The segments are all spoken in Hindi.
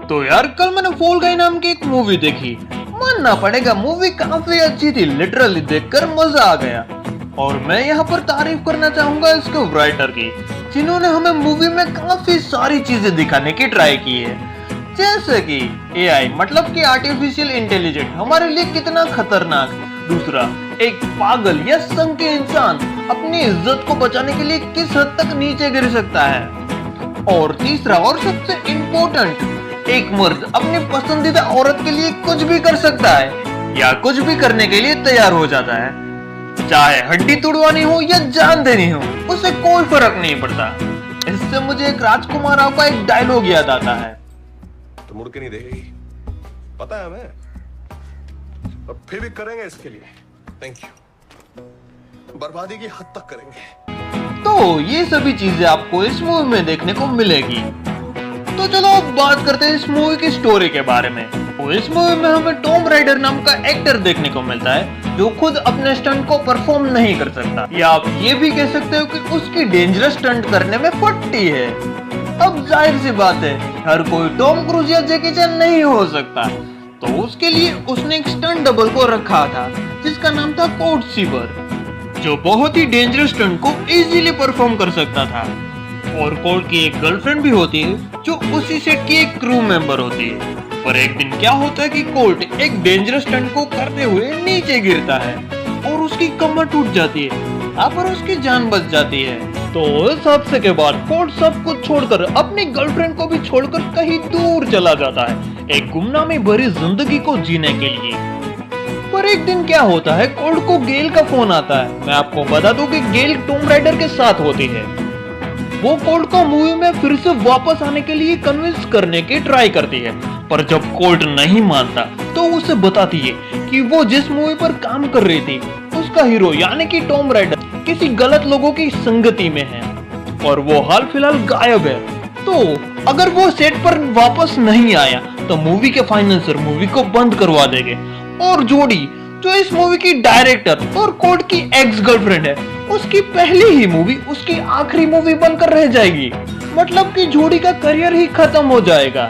तो यार कल मैंने फॉल गाई नाम की एक मूवी देखी। मानना पड़ेगा मूवी काफी अच्छी थी, लिटरली देखकर मजा आ गया। और मैं यहाँ पर तारीफ करना चाहूंगा इसके राइटर की, जिन्होंने हमें मूवी में काफी सारी चीजें दिखाने की ट्राई की है। जैसे कि एआई मतलब कि आर्टिफिशियल इंटेलिजेंट हमारे लिए कितना खतरनाक। दूसरा, एक पागल या संग के इंसान अपनी इज्जत को बचाने के लिए किस हद तक नीचे गिर सकता है। और तीसरा और सबसे इम्पोर्टेंट, एक मर्द अपनी पसंदीदा औरत के लिए कुछ भी कर सकता है या कुछ भी करने के लिए तैयार हो जाता है। चाहे हड्डी तोड़वानी हो या जान देनी हो, उसे कोई फर्क नहीं पड़ता। इससे मुझे एक राजकुमार राव का एक डायलॉग याद आता है, तो मुड़ के नहीं देखेगी, पता है हमें, और फिर भी करेंगे इसके लिए। थैंक यू, बर्बादी की हद तक करेंगे। तो ये सभी चीजें आपको इस मूवी में देखने को मिलेगी। तो चलो अब बात करते हैं इस मूवी की स्टोरी के बारे में। तो इस मूवी में हमें टॉम राइडर नाम का एक्टर देखने को मिलता है, जो खुद अपने स्टंट को परफॉर्म नहीं कर सकता, या आप ये भी कह सकते हो कि उसकी डेंजरस स्टंट करने में फट्टी है। अब जाहिर सी बात है, हर कोई टॉम क्रूज या जैकी चैन नहीं हो सकता, तो उसके लिए उसने एक स्टंट डबल को रखा था, जिसका नाम था कोड सीवर, जो बहुत ही डेंजरस स्टंट को इजीली परफॉर्म कर सकता था। और कोड की एक गर्लफ्रेंड भी होती है, जो उसी सेट की एक क्रू मेंबर होती है। पर एक दिन क्या होता है कि कोल्ट एक डेंजरस स्टंट को करते हुए नीचे गिरता है और उसकी कमर टूट जाती है, यहाँ पर उसकी जान बच जाती है। तो इस हादसे के बाद कोल्ट सब कुछ छोड़कर अपनी गर्लफ्रेंड को भी छोड़कर कहीं दूर चला जाता है, एक गुमनामी भरी जिंदगी को जीने के लिए। पर एक दिन क्या होता है, कोल्ट को गेल का फोन आता है। मैं आपको बता दूं कि गेल टॉम राइडर के साथ होती है। वो कोल्ट को मूवी में फिर से वापस आने के लिए कन्विंस करने की ट्राई करती है, पर जब कोल्ट नहीं मानता तो उसे बताती है कि वो जिस मूवी पर काम कर रही थी, उसका हीरो यानी कि टॉम राइडर किसी गलत लोगों की संगति में है और वो हाल फिलहाल गायब है। तो अगर वो सेट पर वापस नहीं आया तो मूवी के फाइनेंसर मूवी को बंद करवा देंगे, और जोड़ी जो इस मूवी की डायरेक्टर और कोल्ट की एक्स गर्लफ्रेंड है, उसकी पहली ही मूवी उसकी आखिरी मूवी बनकर रह जाएगी। मतलब कि जोड़ी का करियर ही खत्म हो जाएगा।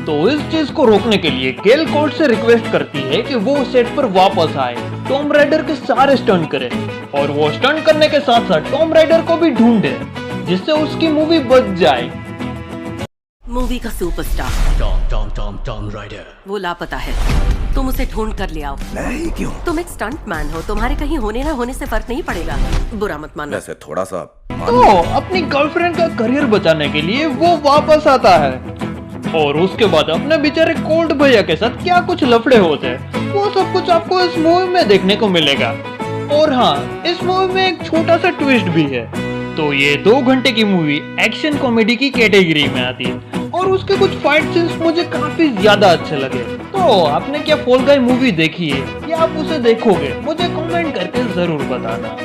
तो इस चीज को रोकने के लिए गेल कोल्ट से रिक्वेस्ट करती है कि वो सेट पर वापस आए, टॉम राइडर के सारे स्टंट करे, और वो स्टंट करने के साथ साथ टॉम राइडर को भी ढूंढे, जिससे उसकी मूवी बच जाए। मूवी का सुपरस्टार टॉम राइडर वो लापता है, तुम उसे ढूंढ कर ले आओ। नहीं, क्यों? तुम एक स्टंट मैन हो, तुम्हारे कहीं होने ना होने से फर्क नहीं पड़ेगा, बुरा मत मानो। वैसे थोड़ा सा तो अपनी गर्लफ्रेंड का करियर बचाने के लिए वो वापस आता है, और उसके बाद अपने बेचारे कोल्ट भैया के साथ क्या कुछ लफड़े होते हैं, वो सब कुछ आपको इस मूवी में देखने को मिलेगा। और हाँ, इस मूवी में एक छोटा सा ट्विस्ट भी है। तो ये 2 घंटे की मूवी एक्शन कॉमेडी की कैटेगरी में आती है, और उसके कुछ फाइट सीन्स मुझे काफी ज्यादा अच्छे लगे। तो आपने क्या फॉल गाई मूवी देखी है या आप उसे देखोगे, मुझे कमेंट करके जरूर बताना।